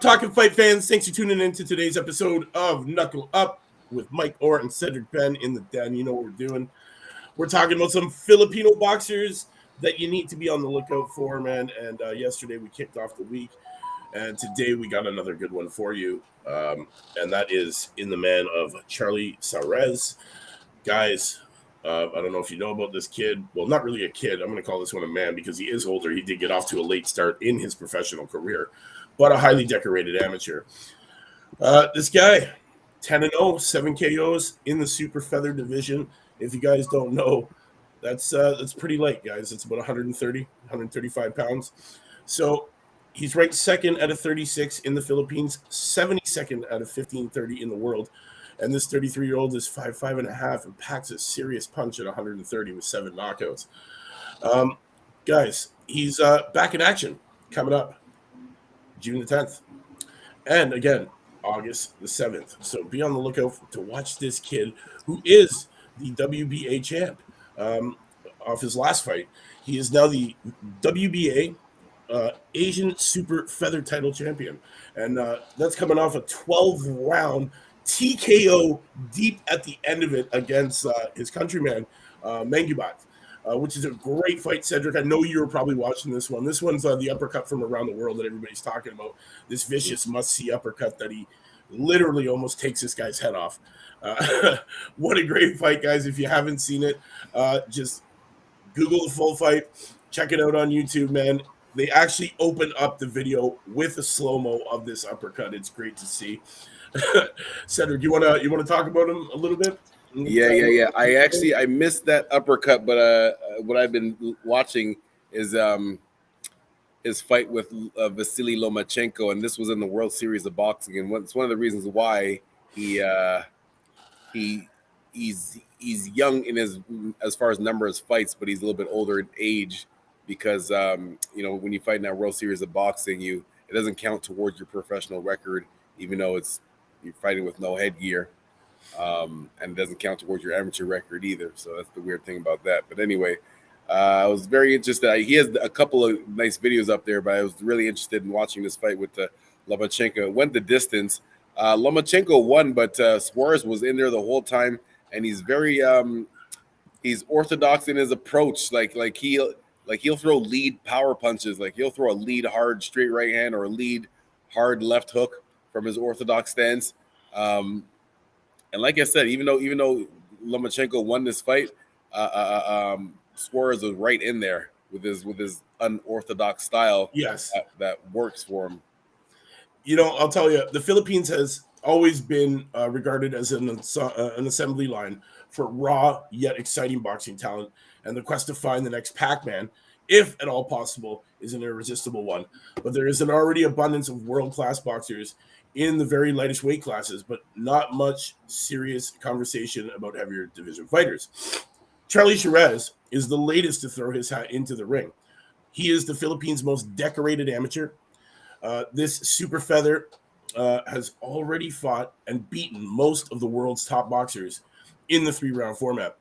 Talkin fight fans? Thanks for tuning in to today's episode of Knuckle Up with Mike Orr and Cedric Ben in the den. You know what we're doing. We're talking about some Filipino boxers that you need to be on the lookout for, man. And yesterday we kicked off the week, and today we got another good one for you. And that is in the man of Charly Suarez. Guys, I don't know if you know about this kid. Well, not really a kid. I'm going to call this one a man because he is older. He did get off to a late start in his professional career, but a highly decorated amateur. This guy, 10-0, 7 KOs in the super feather division. If you guys don't know, that's pretty light, guys. It's about 135 pounds. So he's ranked second out of 36 in the Philippines, 72nd out of 1530 in the world. And this 33-year-old is 5'5.5" and packs a serious punch at 130 with 7 knockouts. Guys, he's back in action coming up June the 10th. And again, August the 7th. So be on the lookout to watch this kid who is the WBA champ off his last fight. He is now the WBA Asian Super Feather title champion. And that's coming off a 12-round TKO deep at the end of it against his countryman, Mangubat, which is a great fight, Cedric. I know you were probably watching this one. This one's the uppercut from around the world that everybody's talking about. This vicious must-see uppercut that he literally almost takes this guy's head off. What a great fight, guys. If you haven't seen it, just Google the full fight. Check it out on YouTube, man. They actually open up the video with a slow-mo of this uppercut. It's great to see. Cedric, you wanna talk about him a little bit? Yeah. I missed that uppercut, but what I've been watching is his fight with Vasily Lomachenko, and this was in the World Series of Boxing, and it's one of the reasons why he's young in his as far as number of fights, but he's a little bit older in age because when you fight in that World Series of Boxing, it doesn't count towards your professional record, even though you're fighting with no headgear, and it doesn't count towards your amateur record either. So that's the weird thing about that. But anyway, I was very interested. He has a couple of nice videos up there, but I was really interested in watching this fight with Lomachenko. It went the distance. Lomachenko won, but Suarez was in there the whole time, and he's very he's orthodox in his approach. Like he'll throw lead power punches. Like he'll throw a lead hard straight right hand or a lead hard left hook from his orthodox stance. And like I said, even though Lomachenko won this fight, Suarez was right in there with his unorthodox style. Yes, that works for him. I'll tell you, the Philippines has always been regarded as an assembly line for raw yet exciting boxing talent, and the quest to find the next Pac-Man, if at all possible, is an irresistible one. But there is an already abundance of world-class boxers in the very lightest weight classes, but not much serious conversation about heavier division fighters. Charly Suarez is the latest to throw his hat into the ring. He is the Philippines' most decorated amateur. This super feather has already fought and beaten most of the world's top boxers in the 3-round format.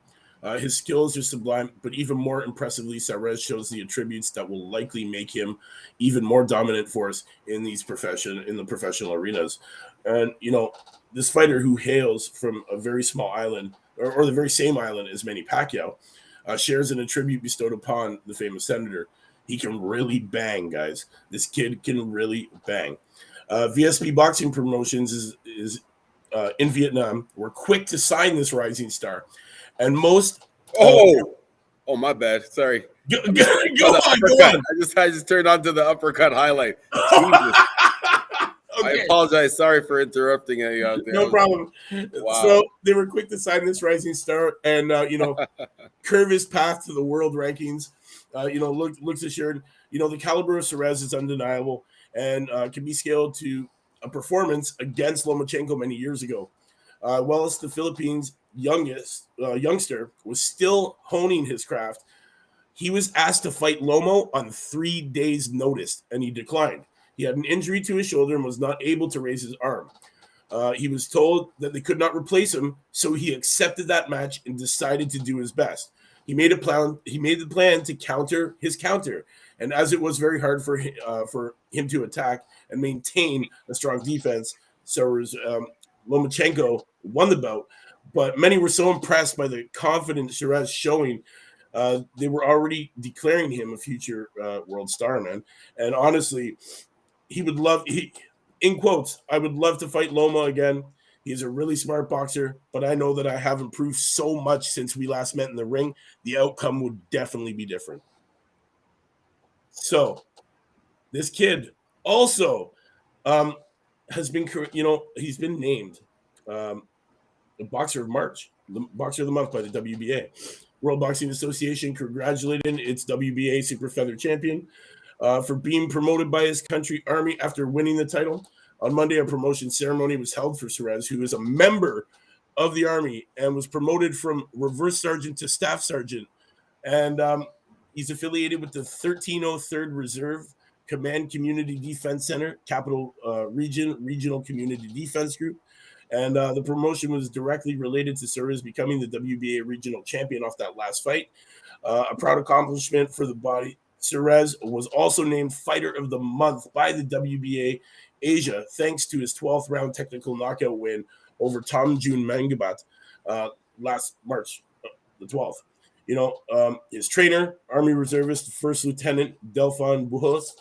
His skills are sublime, but even more impressively, Suarez shows the attributes that will likely make him even more dominant force in the professional arenas. And this fighter who hails from a very small island, or the very same island as Manny Pacquiao, shares an attribute bestowed upon the famous senator. He can really bang, guys. This kid can really bang. VSB Boxing Promotions is in Vietnam. We're quick to sign this rising star. And most my bad. Sorry. Go on. I just turned on to the uppercut highlight. Jesus. Okay. I apologize. Sorry for interrupting you out there. No problem. Wow. So they were quick to sign this rising star and curve his path to the world rankings. Looks assured. The caliber of Suarez is undeniable and can be scaled to a performance against Lomachenko many years ago. Whilst the Philippines' youngster was still honing his craft, he was asked to fight Lomo on 3 days' notice, and he declined. He had an injury to his shoulder and was not able to raise his arm. He was told that they could not replace him, so he accepted that match and decided to do his best. He made a plan. He made the plan to counter his counter, and as it was very hard for him to attack and maintain a strong defense, Lomachenko won the bout. But many were so impressed by the confidence Suarez showing. They were already declaring him a future world star, man. And honestly, in quotes, I would love to fight Loma again. He's a really smart boxer, but I know that I have improved so much since we last met in the ring. The outcome would definitely be different. So this kid also has been, he's been named the Boxer of March, the Boxer of the Month by the WBA. World Boxing Association congratulated its WBA Super Feather champion for being promoted by his country army after winning the title. On Monday, a promotion ceremony was held for Suarez, who is a member of the army and was promoted from reverse sergeant to staff sergeant. And he's affiliated with the 1303rd Reserve Command Community Defense Center, Capital Regional Community Defense Group. And the promotion was directly related to Suarez becoming the WBA regional champion off that last fight. A proud accomplishment for the body. Suarez was also named Fighter of the Month by the WBA Asia, thanks to his 12th round technical knockout win over Tom June Mangabat last March the 12th. His trainer, Army Reservist, First Lieutenant Delphine Buhos,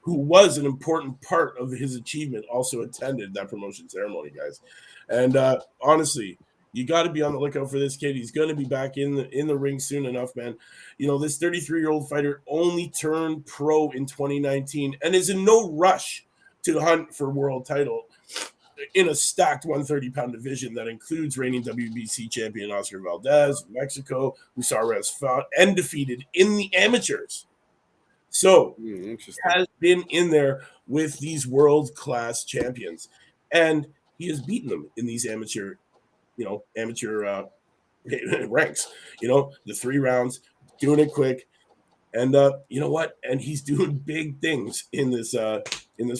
who was an important part of his achievement, also attended that promotion ceremony, guys. And honestly, you got to be on the lookout for this kid. He's going to be back in the ring soon enough, man. This 33-year-old fighter only turned pro in 2019 and is in no rush to hunt for world title in a stacked 130-pound division that includes reigning WBC champion Oscar Valdez, Mexico, who Suarez fought and defeated in the amateurs. So has been in there with these world-class champions, and he has beaten them in these amateur ranks. The 3 rounds, doing it quick, and you know what? And he's doing big things in this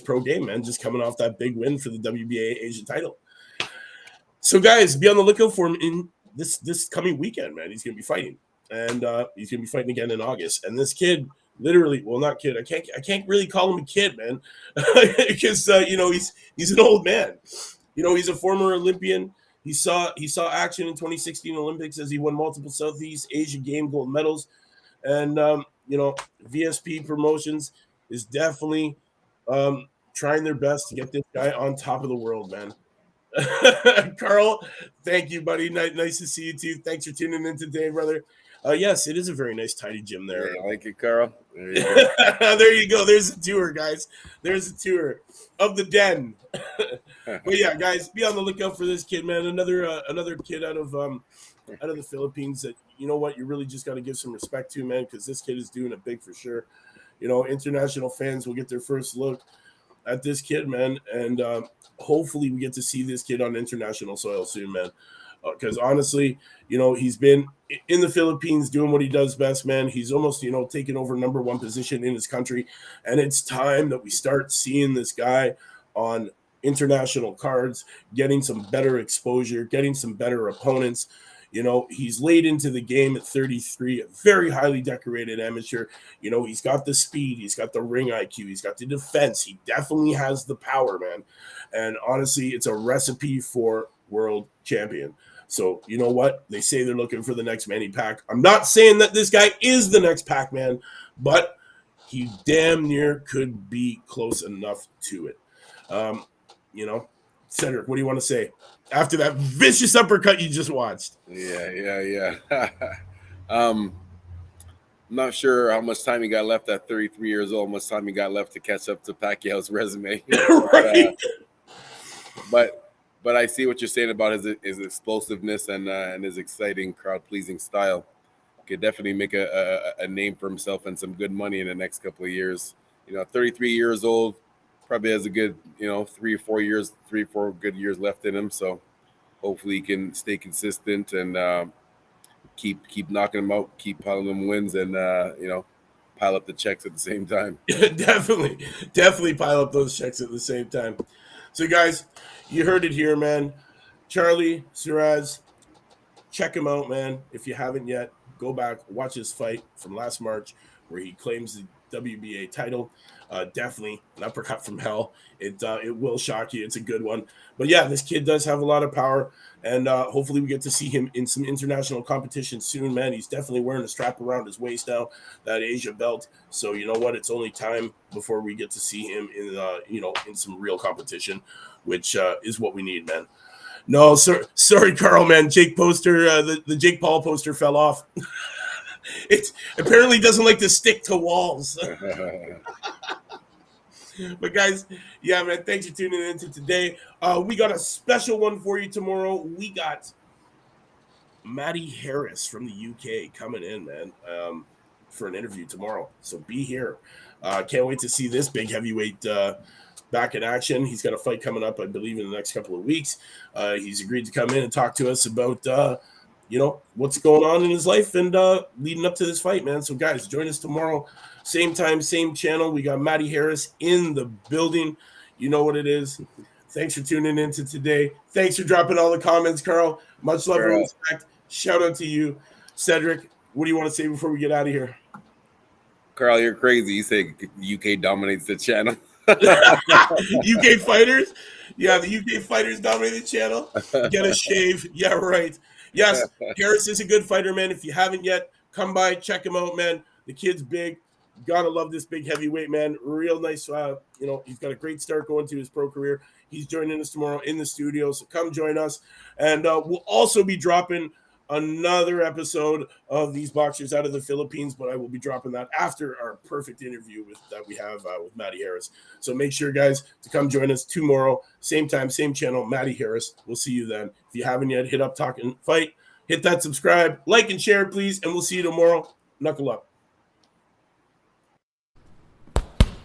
pro game, man. Just coming off that big win for the WBA Asia title. So, guys, be on the lookout for him in this coming weekend, man. He's gonna be fighting, and he's gonna be fighting again in August. And this kid. Literally, well, not kid. I can't really call him a kid, man, because he's an old man. He's a former Olympian. He saw action in 2016 Olympics as he won multiple Southeast Asia game gold medals, and VSP Promotions is definitely trying their best to get this guy on top of the world, man. Carl, thank you, buddy. Nice to see you too. Thanks for tuning in today, brother. Yes, it is a very nice, tidy gym there. Yeah, I like it, Carl. There you go. There you go. There's a tour, guys. There's a tour of the den. But yeah, guys, be on the lookout for this kid, man. Another kid out of the Philippines that you really just got to give some respect to, man, because this kid is doing it big for sure. International fans will get their first look at this kid, man, and hopefully we get to see this kid on international soil soon, man. Because honestly, he's been in the Philippines doing what he does best, man. He's almost, taken over number 1 position in his country. And it's time that we start seeing this guy on international cards, getting some better exposure, getting some better opponents. He's laid into the game at 33, a very highly decorated amateur. He's got the speed, he's got the ring IQ, he's got the defense. He definitely has the power, man. And honestly, it's a recipe for world champion. So, you know what? They say they're looking for the next Manny Pac. I'm not saying that this guy is the next Pac-Man, but he damn near could be close enough to it. Cedric, what do you want to say after that vicious uppercut you just watched? Yeah. I'm not sure how much time he got left at 33 years old, how much time he got left to catch up to Pacquiao's resume. Right. But I see what you're saying about his explosiveness and his exciting, crowd-pleasing style. Could definitely make a name for himself and some good money in the next couple of years. 33 years old, probably has a good, 3 or 4 good years left in him. So hopefully he can stay consistent and keep knocking them out, keep piling them wins, and pile up the checks at the same time. Definitely pile up those checks at the same time. So guys, you heard it here, man. Charly Suarez, check him out, man. If you haven't yet, go back, watch his fight from last March where he claims the WBA title. Definitely an uppercut from hell. It will shock you. It's a good one. But yeah, this kid does have a lot of power, and hopefully we get to see him in some international competition soon, man. He's definitely wearing a strap around his waist now, that Asia belt. So you know what? It's only time before we get to see him in in some real competition, which is what we need, man. No, sorry, Carl, man. Jake poster, the Jake Paul poster fell off. It apparently doesn't like to stick to walls. But guys, yeah, man, thanks for tuning in to today. We got a special one for you tomorrow. We got Maddie Harris from the UK coming in, man, for an interview tomorrow. So be here. Can't wait to see this big heavyweight back in action. He's got a fight coming up, I believe, in the next couple of weeks. He's agreed to come in and talk to us about what's going on in his life and leading up to this fight, man. So guys, join us tomorrow, same time, same channel. We got Maddie Harris in the building. You know what it is. Thanks for tuning in to today. Thanks for dropping all the comments, Carl. Much love and respect. Shout out to you. Cedric, what do you want to say before we get out of here? Carl, you're crazy. You say UK dominates the channel. UK fighters? Yeah, the UK fighters dominate the channel. Get a shave. Yeah, right. Yes, Harris is a good fighter, man. If you haven't yet, come by, check him out, man. The kid's big. Gotta love this big heavyweight, man. Real nice. He's got a great start going to his pro career. He's joining us tomorrow in the studio, so come join us. And we'll also be dropping another episode of These Boxers Out of the Philippines, but I will be dropping that after our perfect interview that we have with Maddie Harris. So make sure, guys, to come join us tomorrow, same time, same channel, Maddie Harris. We'll see you then. If you haven't yet, hit up Talkin Fight, hit that subscribe, like and share, please, and we'll see you tomorrow. Knuckle up.